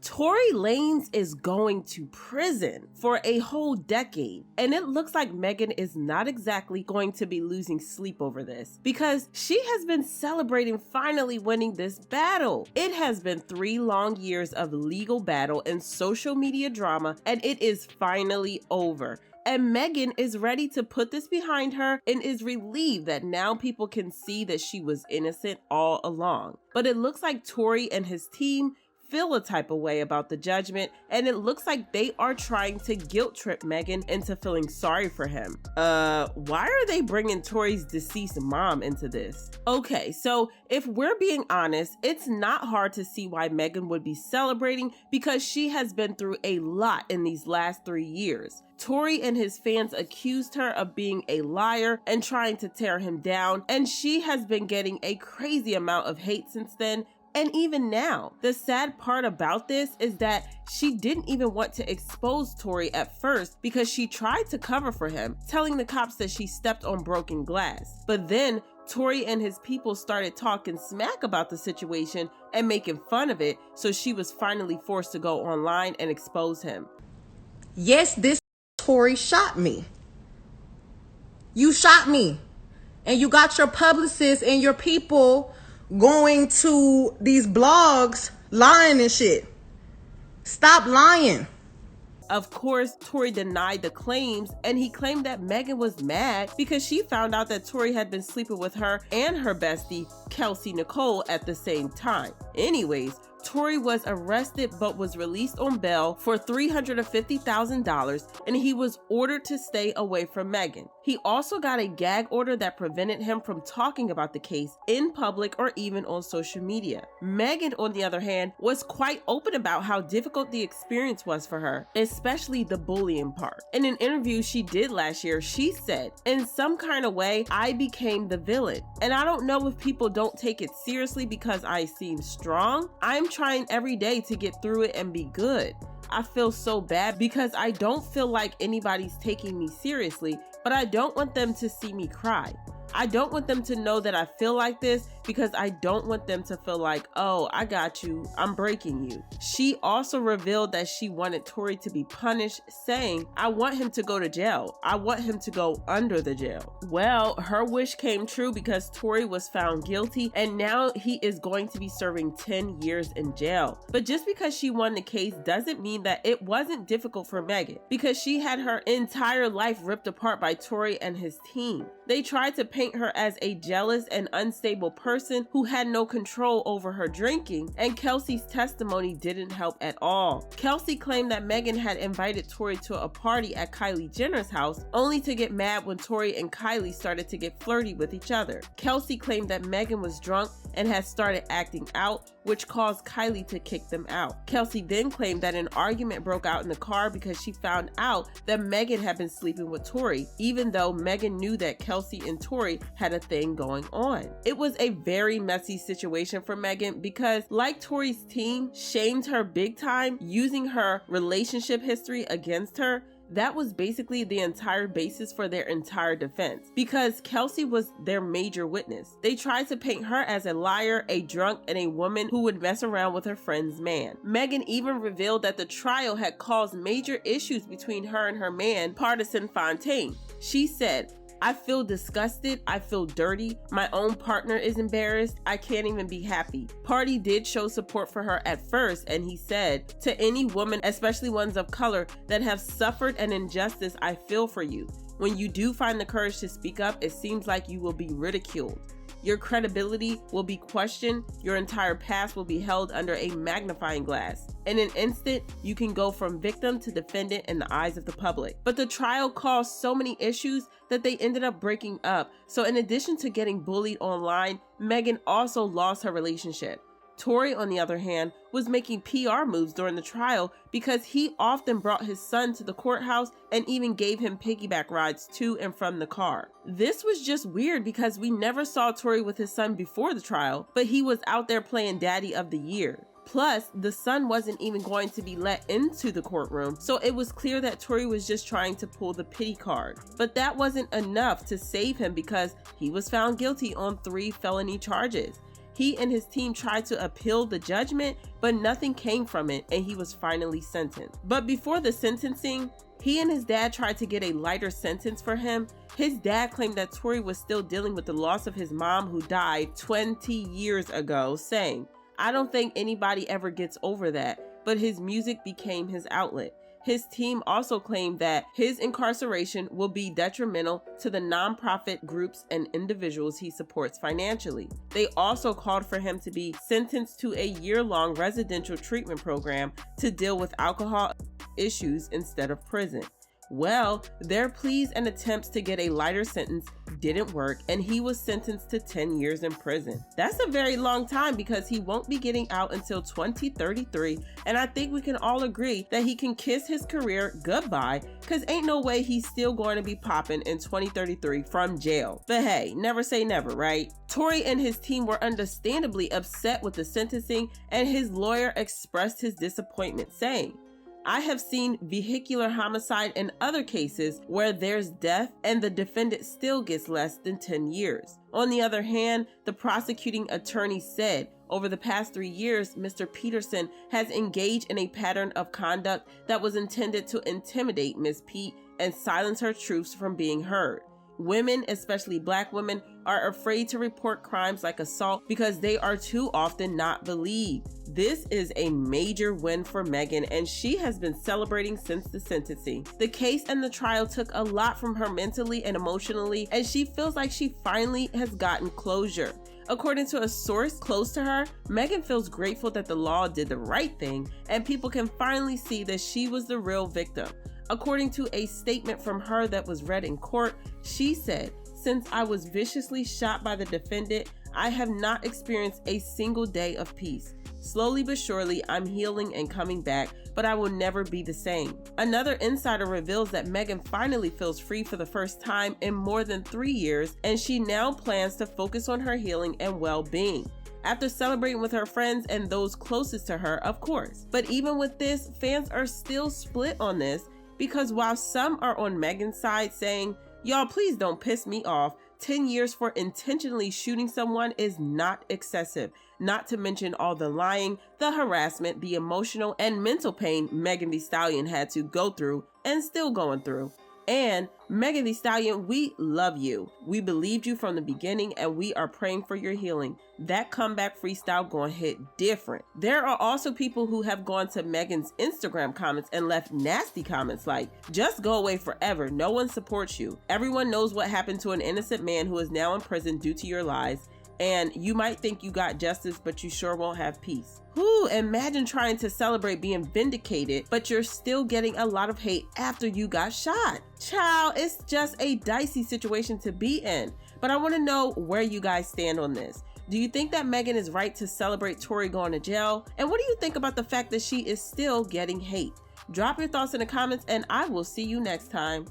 Tory Lanez is going to prison for a whole decade, and it looks like Megan is not exactly going to be losing sleep over this because she has been celebrating finally winning this battle. It has been 3 long years of legal battle and social media drama, and it is finally over. And Megan is ready to put this behind her and is relieved that now people can see that she was innocent all along. But it looks like Tory and his team feel a type of way about the judgment, and it looks like they are trying to guilt trip Megan into feeling sorry for him. Why are they bringing Tory's deceased mom into this? Okay, so if we're being honest, it's not hard to see why Megan would be celebrating because she has been through a lot in these last 3 years. Tory and his fans accused her of being a liar and trying to tear him down, and she has been getting a crazy amount of hate since then. And even now, the sad part about this is that she didn't even want to expose Tory at first because she tried to cover for him, telling the cops that she stepped on broken glass. But then Tory and his people started talking smack about the situation and making fun of it, so she was finally forced to go online and expose him. Yes, this Tory shot me. You shot me. And you got your publicists and your people going to these blogs lying and shit. Stop lying. Of course, Tory denied the claims, and he claimed that Megan was mad because she found out that Tory had been sleeping with her and her bestie, Kelsey Nicole, at the same time. Anyways, Tory was arrested but was released on bail for $350,000, and he was ordered to stay away from Megan. He also got a gag order that prevented him from talking about the case in public or even on social media. Megan, on the other hand, was quite open about how difficult the experience was for her, especially the bullying part. In an interview she did last year, she said, "In some kind of way, I became the villain. And I don't know if people don't take it seriously because I seem strong. I'm trying every day to get through it and be good. I feel so bad because I don't feel like anybody's taking me seriously, but I don't want them to see me cry. I don't want them to know that I feel like this because I don't want them to feel like, oh, I got you, I'm breaking you." She also revealed that she wanted Tory to be punished, saying, "I want him to go to jail. I want him to go under the jail." Well, her wish came true because Tory was found guilty, and now he is going to be serving 10 years in jail. But just because she won the case doesn't mean that it wasn't difficult for Megan, because she had her entire life ripped apart by Tory and his team. They tried to paint her as a jealous and unstable person who had no control over her drinking, and Kelsey's testimony didn't help at all. Kelsey claimed that Megan had invited Tory to a party at Kylie Jenner's house, only to get mad when Tory and Kylie started to get flirty with each other. Kelsey claimed that Megan was drunk and had started acting out, which caused Kylie to kick them out. Kelsey then claimed that an argument broke out in the car because she found out that Megan had been sleeping with Tory, even though Megan knew that Kelsey and Tory had a thing going on. It was a very messy situation for Megan because, like Tory's team shamed her big time using her relationship history against her, that was basically the entire basis for their entire defense, because Kelsey was their major witness. They tried to paint her as a liar, a drunk, and a woman who would mess around with her friend's man. Megan even revealed that the trial had caused major issues between her and her man, Partisan Fontaine. She said, "I feel disgusted, I feel dirty, my own partner is embarrassed, I can't even be happy." Party did show support for her at first, and he said, "To any woman, especially ones of color, that have suffered an injustice, I feel for you. When you do find the courage to speak up, it seems like you will be ridiculed. Your credibility will be questioned, your entire past will be held under a magnifying glass. In an instant, you can go from victim to defendant in the eyes of the public." But the trial caused so many issues that they ended up breaking up. So in addition to getting bullied online, Megan also lost her relationship. Tory, on the other hand, was making PR moves during the trial because he often brought his son to the courthouse and even gave him piggyback rides to and from the car. This was just weird because we never saw Tory with his son before the trial, but he was out there playing Daddy of the Year. Plus, the son wasn't even going to be let into the courtroom, so it was clear that Tory was just trying to pull the pity card. But that wasn't enough to save him because he was found guilty on 3 felony charges. He and his team tried to appeal the judgment, but nothing came from it, and he was finally sentenced. But before the sentencing, he and his dad tried to get a lighter sentence for him. His dad claimed that Tory was still dealing with the loss of his mom, who died 20 years ago, saying, "I don't think anybody ever gets over that," but his music became his outlet. His team also claimed that his incarceration will be detrimental to the nonprofit groups and individuals he supports financially. They also called for him to be sentenced to a year-long residential treatment program to deal with alcohol issues instead of prison. Well, their pleas and attempts to get a lighter sentence didn't work, and he was sentenced to 10 years in prison. That's a very long time because he won't be getting out until 2033, and I think we can all agree that he can kiss his career goodbye, because ain't no way he's still going to be popping in 2033 from jail. But hey, never say never, right? Tory and his team were understandably upset with the sentencing, and his lawyer expressed his disappointment, saying, "I have seen vehicular homicide in other cases where there's death and the defendant still gets less than 10 years. On the other hand, the prosecuting attorney said, over the past 3 years, Mr. Peterson has engaged in a pattern of conduct that was intended to intimidate Ms. Pete and silence her truths from being heard. Women, especially Black women, are afraid to report crimes like assault because they are too often not believed. This is a major win for Megan, and she has been celebrating since the sentencing. The case and the trial took a lot from her mentally and emotionally, and she feels like she finally has gotten closure." According to a source close to her, Megan feels grateful that the law did the right thing and people can finally see that she was the real victim. According to a statement from her that was read in court, she said, "Since I was viciously shot by the defendant, I have not experienced a single day of peace. Slowly but surely, I'm healing and coming back, but I will never be the same." Another insider reveals that Megan finally feels free for the first time in more than 3 years, and she now plans to focus on her healing and well-being. After celebrating with her friends and those closest to her, of course. But even with this, fans are still split on this, because while some are on Megan's side saying, "Y'all, please don't piss me off. 10 years for intentionally shooting someone is not excessive," not to mention all the lying, the harassment, the emotional and mental pain Megan Thee Stallion had to go through and still going through. And Megan Thee Stallion, we love you. We believed you from the beginning and we are praying for your healing. That comeback freestyle gonna hit different. There are also people who have gone to Megan's Instagram comments and left nasty comments like, "Just go away forever. No one supports you. Everyone knows what happened to an innocent man who is now in prison due to your lies. And you might think you got justice, but you sure won't have peace." Whew, imagine trying to celebrate being vindicated, but you're still getting a lot of hate after you got shot. Child, it's just a dicey situation to be in. But I want to know where you guys stand on this. Do you think that Megan is right to celebrate Tory going to jail? And what do you think about the fact that she is still getting hate? Drop your thoughts in the comments and I will see you next time.